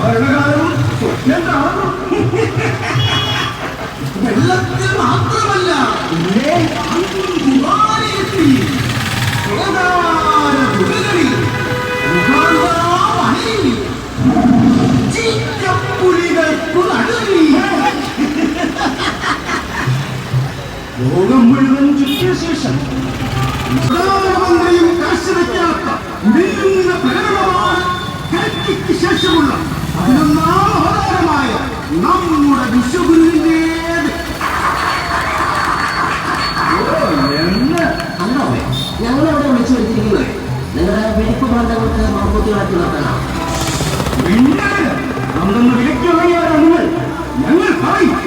ഭരണകാലവും സ്വപ്നം കാണുന്നു. വെള്ളത്തിൽ മാത്രമല്ല ലോകം മുഴുവൻ ചുറ്റിയ ശേഷം പ്രധാനമന്ത്രിയും കാഴ്ചവെക്കാത്ത ഉടയുന്ന പ്രകടനമാണ് കൽക്കിക്ക് ശേഷമുള്ള 11ാം അവതാരമായ നമ്മുടെ വിശ്വഗുരുവിന്റെ. അല്ലോ ഞങ്ങളവിടെ വിളിച്ചു വരുത്തിയിരിക്കുന്നത് നിങ്ങളുടെ വെടിപ്പ് പ്രാന്തങ്ങൾക്ക് മറുപൂർത്തികളാക്കി നിർത്തണം. അന്നൊന്ന് വിലക്കിറങ്ങിയാലോ ഞങ്ങൾ പറയും.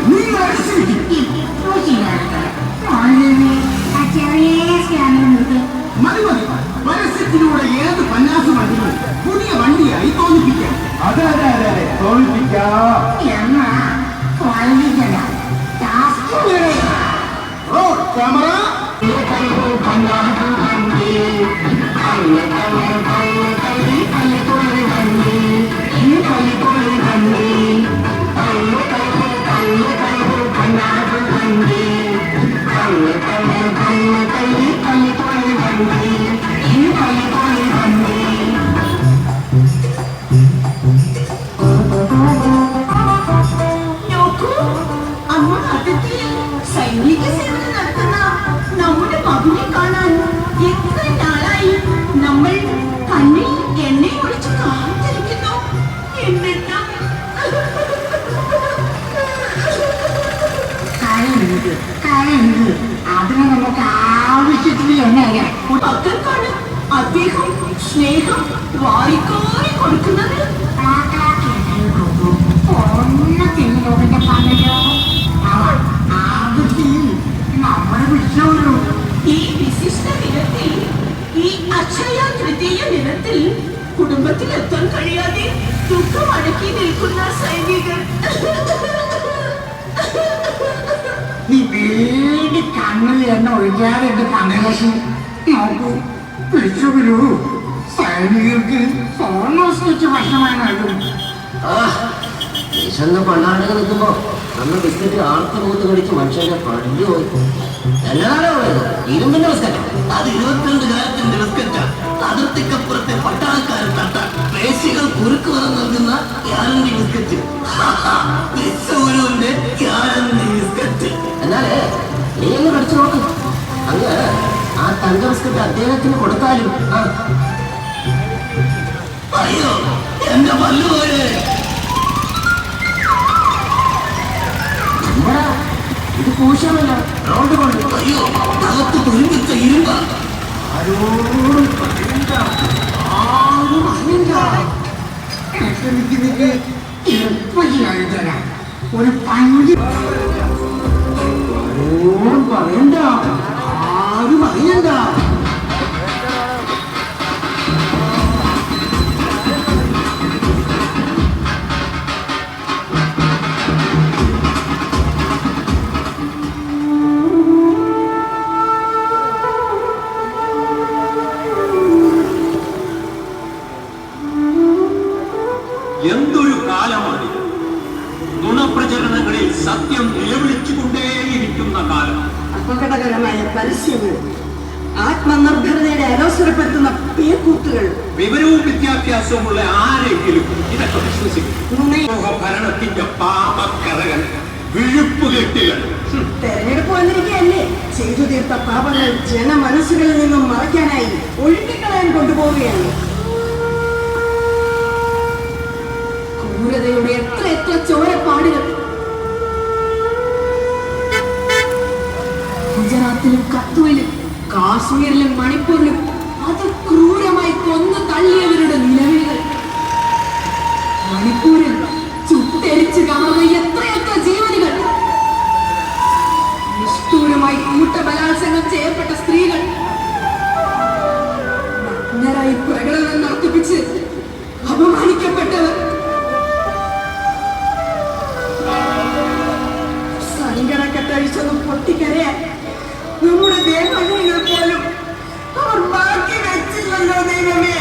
മതി മതി, പരസ്യത്തിലൂടെ ഏത് പന്നാസ് വണ്ടികൾ പുതിയ വണ്ടിയായി തോന്നിപ്പിക്കാം. അതെ അതെ അതെ അതെ, തോന്നിപ്പിക്കാം. ക്യാമറ സൈനിക സേവനം നടത്തുന്ന നമ്മുടെ മകനെ കാണാൻ എത്ര നാളായി നമ്മൾ കണ്ണിൽ എണ്ണയും ഒഴിച്ച് കാത്തിരിക്കുന്നു. എന്നിട്ട് അതിന് നമുക്ക് ആവശ്യത്തിന് എണ്ണ മക്കൾക്കാണ് അദ്ദേഹം സ്നേഹം വാരിക്കോരി കൊടുക്കുന്നത്. ഈ വിശിഷ്ട ദിനത്തിൽ, ഈ അക്ഷയ തൃതീയ ദിനത്തിൽ കുടുംബത്തിൽ എത്താൻ കഴിയാതെ ദുഃഖം അടക്കി നിൽക്കുന്ന സൈനികർ. നീ വീട് കണ്ണിൽ എണ്ണ ഒഴിക്കാതെ എന്റെ കണ്ണകശി നോക്കൂ. വിശ്വഗുരു സൈനികർക്ക് ഫോണോസ് വെച്ച് ഭക്ഷണമായി നൽകും. വിശന്ന് പണ്ടാണ്ടൊക്കെ നിൽക്കുമ്പോ നമ്മൾ ബിസ്ക്കറ്റ് ആർത്ത് മൂത്ത് കടിച്ച് മനുഷ്യന്റെ പള്ളി പോയി. എന്നതാണോ പോയത്? ഇരുമ്പിന്റെ ബിസ്ക്കറ്റ്. അത് 22 കാലത്തിന്റെ ബിസ്ക്കറ്റാ. അതിർത്തിക്കപ്പുറത്തെ പട്ടാളക്കാരൻ തട്ട പേശികൾ കുറുക്ക് വന്ന് നൽകുന്ന ഗ്യാരണ്ടി ബിസ്ക്കറ്റ്. വിശ്വഗുരുവിന്റെ ഗ്യാരണ്ടി ബിസ്ക്കറ്റ്. എന്നാലേ നീ അങ്ങ് കടിച്ചു നോക്ക്. അങ്ങ് ആ തങ്ക ബിസ്ക്കറ്റ് അദ്ദേഹത്തിന് കൊടുത്താലും. അയ്യോ എന്റെ പല്ലുപോലെ. ഇത് പൂശമല്ല, റൗണ്ട് കൊണ്ട്. അയ്യോ അകത്ത് തുരുമ്പിച്ച ഇരുമ്പ. ആരോടും പറയണ്ട, ആരും അറിയണ്ട. ഒരു പങ്കി ആരോടും പറയണ്ട, ആരും അറിയണ്ട. എന്തൊരു കാലമാണിത്! നുണപ്രചരണങ്ങളിൽ സത്യം നിലവിളിച്ചുകൊണ്ടേയിരിക്കുന്ന കാലം. അപകടകരമായ പരസ്യങ്ങൾ, ആത്മനിർഭരതയുടെ അലോസരപ്പെടുത്തുന്ന പേക്കൂത്തുകൾ. വിവരവും വിദ്യാഭ്യാസവുമുള്ള ആരെങ്കിലും ഇതൊക്കെ വിശ്വസിക്കും? ഭരണത്തിന്റെ പാപക്കറകൾ, വിഴുപ്പുകെട്ടുകൾ. തെരഞ്ഞെടുപ്പ് വന്നിരിക്കുകയല്ലേ? ചെയ്തു തീർത്ത പാപങ്ങൾ ജനമനസ്സുകളിൽ നിന്നും മറയ്ക്കാനായി ഒഴുക്കിക്കളയാൻ കൊണ്ടുപോവുകയാണ്. ക്രൂരതയുടെ എത്ര എത്ര ചോരപ്പാടുകൾ. ഗുജറാത്തിലും കത്വയിലും കാശ്മീരിലും മണിപ്പൂരിലും അതിക്രൂരമായി കൊന്നു തള്ളിയവരുടെ നിലവിളികൾ. മണിപ്പൂരിൽ ചുട്ടെരിച്ച് കാണുന്ന എത്രയെത്ര ജീവനുകൾ. നിഷ്ഠൂരമായി കൂട്ടബലാത്സംഗം ചെയ്യപ്പെട്ട സ്ത്രീകൾ. നഗ്നരായി പ്രകടനം നടത്തിപ്പിച്ച് അപമാനിക്കപ്പെട്ടവർ. സങ്കടക്കട്ടഴിച്ചൊന്ന് പൊട്ടിക്കരയാൻ നമ്മുടെ ദേവാലയങ്ങൾ പോലും അവർ ബാക്കി വെച്ചില്ലല്ലോ ദൈവമേ.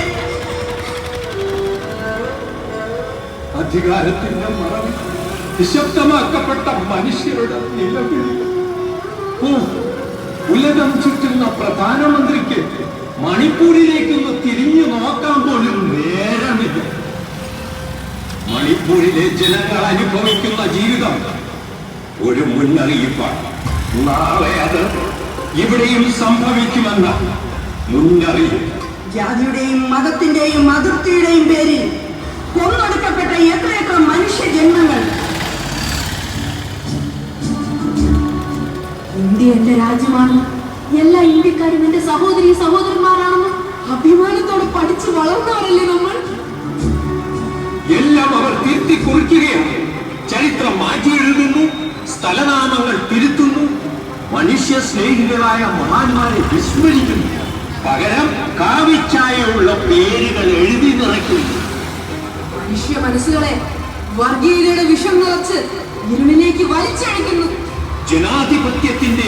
അധികാരത്തിന്റെ മറവിൽ നിശബ്ദമാക്കപ്പെട്ട മനുഷ്യരുടെ നിലവിളി. ഉലകം ചുറ്റുന്ന പ്രധാനമന്ത്രിക്ക് മണിപ്പൂരിലേക്കൊന്ന് തിരിഞ്ഞു നോക്കാൻ പോലും നേരമില്ല. മണിപ്പൂരിലെ ജനങ്ങൾ അനുഭവിക്കുന്ന ജീവിതം ഒരു മുന്നറിയിപ്പാണ്. നാളെ അത് ഇവിടെയും സംഭവിക്കുമെന്ന മുന്നറിയിപ്പ്. ജാതിയുടെയും മതത്തിന്റെയും അതിർത്തിയുടെയും പേരിൽ കൊന്നൊടുക്കപ്പെട്ട എത്രയെത്ര മനുഷ്യ ജന്മങ്ങൾ. ഇന്ത്യ എന്റെ രാജ്യമാണ്, എല്ലാ ഇന്ത്യക്കാരും എന്റെ സഹോദരി സഹോദരന്മാരാണെന്ന് അഭിമാനത്തോടെ പഠിച്ചു വളർന്നവരല്ലേ നമ്മൾ. എല്ലാം അവർ തിരുത്തി കുറിക്കുകയാണ്. ചരിത്രം മാറ്റിയെഴുതുന്നു, സ്ഥലനാമങ്ങൾ തിരുത്തുന്നു, മനുഷ്യ സ്നേഹികളായ മഹാന്മാരെ വിസ്മരിക്കുന്നു. പകരം കാവിച്ചായുള്ള പേരുകൾ എഴുതി നിറയ്ക്കുന്നു. മനുഷ്യ മനസ്സുകളെ വർഗീയതയുടെ വിഷം നിറച്ച് ഇരുളിലേക്ക് വലിച്ചഴിക്കുന്നു. ജനാധിപത്യത്തിന്റെ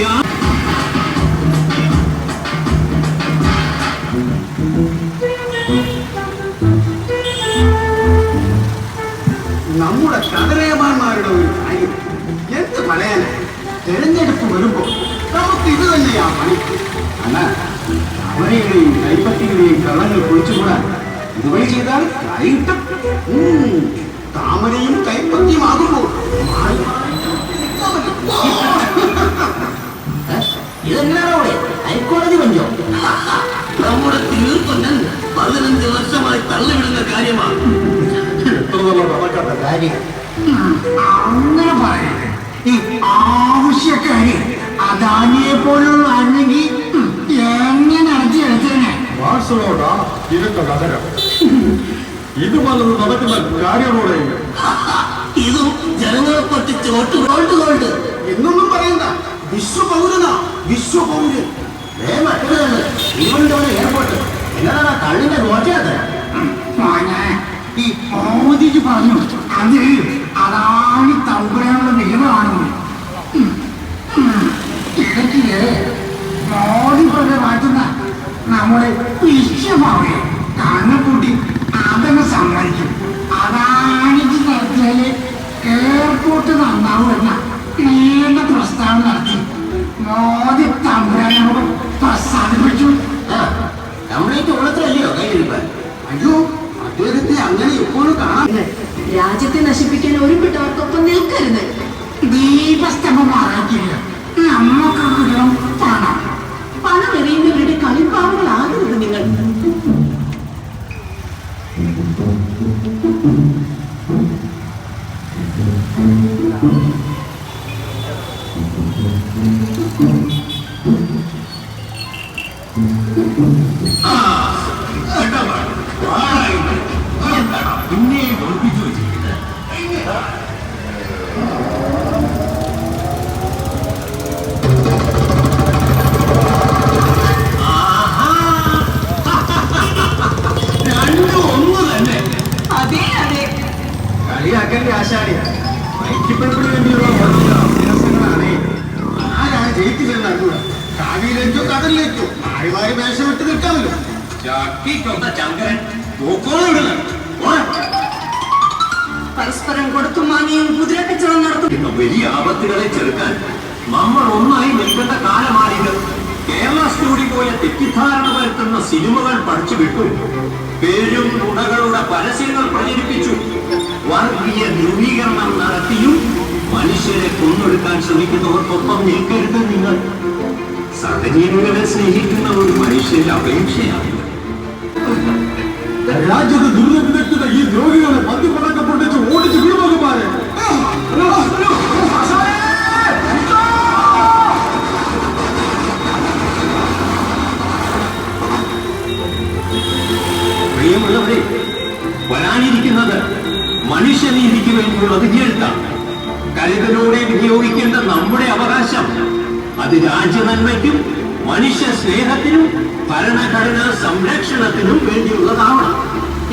നമ്മുടെ കടരേമാന്മാരുടെ ഒരു കാര്യം എന്ത് പറയാനാ? തെരഞ്ഞെടുപ്പ് വരുമ്പോ നമുക്ക് ഇത് തന്നെയാ പണി. അല്ല, അവരെയും കൈപ്പറ്റികളെയും കള്ളങ്ങൾ കുഴിച്ചുകൂടാൻ ഇതുവഴി ചെയ്താൽ കൈട്ടും. താമരയും കൈപ്പറ്റിയുമാകുമ്പോൾ ഇതെന്താണോ ഹൈക്കോടതി പഞ്ചോ? നമ്മുടെ തീർപ്പന്നൻ 15 വർഷമായി തള്ളിവിടുന്ന കാര്യമാണ്. കാര്യം അങ്ങനെ പറയരുത്. ഈ ആവശ്യക്കാര് അദാനിയെ പോലുള്ള അല്ലെങ്കിൽ എങ്ങനെ അടച്ചെടുത്തേനെ ഇതൊക്കെ നഗരം ഇത് വന്നത് നടക്കുന്ന കാര്യങ്ങളോടെ ഇതും ജനങ്ങളെ പറ്റിച്ച് ഗോൾഡ് എന്നൊന്നും പറയണ്ട. വിശ്വപൗരനാ, വിശ്വപൗരൻ. മറ്റൊരു തിരുവനന്തപുരം എയർപോർട്ട് എന്നതാണ് കള്ളിന്റെ നോട്ടിയാത്ര. ഈ മോദിജി പറഞ്ഞു അത് അദാനി തമ്പുരാനുള്ള നിയമമാണെന്ന്. ഇടയ്ക്കില് മോദി പറഞ്ഞ മാറ്റുന്ന നമ്മുടെ വിശ്വപൗരൻ കണ്ണുകൂട്ടി അതങ്ങ് സമ്മതിക്കും. അദാനിക്ക് നടത്തിയാല് എയർപോർട്ട് നന്നാവുമെന്ന നീണ്ട പ്രസ്താവന നടത്തി മോദി തമ്പുരാനോട് പ്രസാദിപ്പിച്ചു. കംപ്ലീറ്റ് ഓണത്തിലല്ലയോ കയ്യിരിക്കാൻ? അയ്യോ, അദ്ദേഹത്തെ അങ്ങനെ എപ്പോഴും കാണാൻ. രാജ്യത്തെ നശിപ്പിക്കാൻ ഒരുമിട്ടവർക്കൊപ്പം നിൽക്കരുത്. ദീപസ്തംഭം മാറാക്കില്ല. നമുക്ക് കിട്ടണം പണം. പണം എറിയുന്നവരുടെ കളിപ്പാവങ്ങളാകരുത് നിങ്ങൾ. പിന്നെ ഒളിപ്പിച്ചു വെച്ചിരിക്കുന്നത് രണ്ടും ഒന്ന് തന്നെ. അതെ അതെ, കളിയാക്കന്റെ ആശാരിയ ഐക്യപ്പെടുപ്പിന് വേണ്ടിയുള്ള ഓരോ അഭ്യാസങ്ങളാണ്. ആരാണ് ജയിക്കില്ലെന്ന് അറിഞ്ഞൂട. കാവിയിലേക്കോ കടലിലേക്കോ മാറി മാറി മേശ വിട്ട് നിൽക്കാമല്ലോ. ചാക്കിക്കൊണ്ട ചങ്കരൻ നോക്കോളിടുന്നു. പരസ്പരം കൊടുത്തും വാങ്ങിയും കുതിരക്കച്ചവടം നടത്തും. വലിയ ആപത്തുകളെ ചെറുക്കാൻ നമ്മൾ ഒന്നായി നിൽക്കേണ്ട കാലമാണിത്. കേരള സ്റ്റോറി പോലെ തെറ്റിദ്ധാരണ വരുത്തുന്ന സിനിമകൾ പഠിച്ചു വിട്ടു. പേരും നുണകളുടെ പരസ്യങ്ങൾ പ്രചരിപ്പിച്ചു. വർഗീയ ധ്രുവീകരണം നടത്തിയും മനുഷ്യരെ കൊന്നൊടുക്കാൻ ശ്രമിക്കുന്നവർക്കൊപ്പം നിൽക്കരുത് നിങ്ങൾ. സഹജീവികളെ സ്നേഹിക്കുന്ന ഒരു മനുഷ്യന്റെ അപേക്ഷയാണ്. രാജ്യത്ത് ദുരിതം വിതയ്ക്കുന്ന ഈ ദ്രോഹികളെ മദ്യപടക്കം പൊട്ടിച്ച് ഓടിച്ച് വിടുവാകുമാരെ. പ്രിയമുള്ളവരെ, വരാനിരിക്കുന്നത് മനുഷ്യനീതിക്ക് വേണ്ടിയുള്ള വിധിയെഴുത്താണ്. കരുതലോടെ വിനിയോഗിക്കേണ്ട നമ്മുടെ അവകാശം അത് രാജ്യനന്മയ്ക്കും മനുഷ്യ സ്നേഹത്തിനും ഭരണഘടനാ സംരക്ഷണത്തിനും വേണ്ടിയുള്ളതാവണം.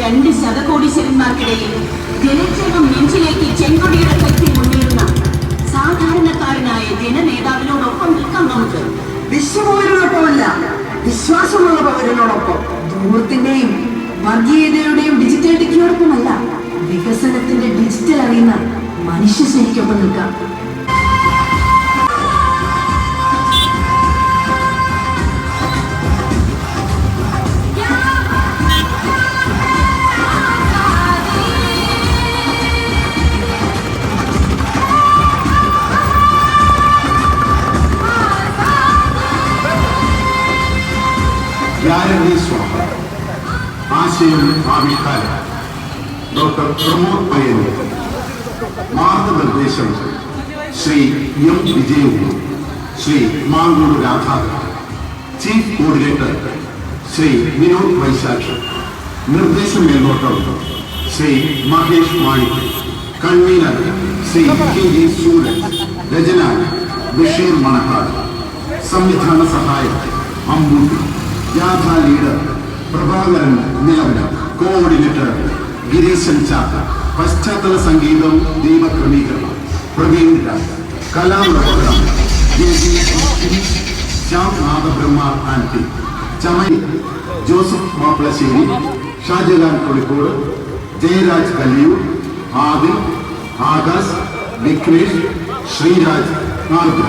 2 ശതകോടീശ്വരന്മാർക്കിടയിൽ ജനക്ഷേമം നെഞ്ചിലേക്ക് ചെങ്കൊടിയുടെ ശക്തി മുന്നേറുന്ന സാധാരണക്കാരനായ ജനനേതാവിനോടൊപ്പം നിൽക്കാം നമുക്ക്. വിശ്വപൗരനോടൊപ്പമല്ല, വിശ്വാസമുള്ള പൗരനോടൊപ്പം. ധൂർത്തിന്റെയും വർഗീയതയുടെയും ഡിജിറ്റൽ ടിക്കിനോടൊപ്പമല്ല, വികസനത്തിന്റെ അറിയുന്ന മനുഷ്യ സ്നേഹിക്കൊപ്പം നിൽക്കാം. ഗ്യാരണ്ടി സ്വാമി, ആശയം ആവിഷ്കാരം ഡോക്ടർ പ്രമോദ് പയ്യന്നൂർ, മാർഗനിർദ്ദേശം Shri M Vijayakumar, Shri Mankoot Radhakrishnan, chief coordinator Shri Vinod Vaishakh, നിർദ്ദേശ മേൽനോട്ടം Shri Mahesh Manik, convenor Shri K G Sooraj, രചന ബഷീർ മണക്കാട്, സംവിധാന സഹായം അമ്പൂട്ടി, ജാഥ ലീഡർ പ്രഭാകരൻ നിലവന, കോർഡിനേറ്റർ ഗിരീശൻ ചാത്ത, പശ്ചാത്തല സംഗീതം ദീപക്രമീകരണം പ്രവീൺ രാജ്, കലാപ്രവർത്തനം ശ്യാം നാദബ്രഹ്മ ആൻറ്റി, ചമയ ജോസഫ് മാപ്പിളശ്ശേരി, ഷാജഹാൻ കോഴിക്കോട്, ജയരാജ് കല്ലിയൂർ, ആദിൽ, ആകാശ്, വിക്രേഷ്, ശ്രീരാജ്, ആർദ്ര.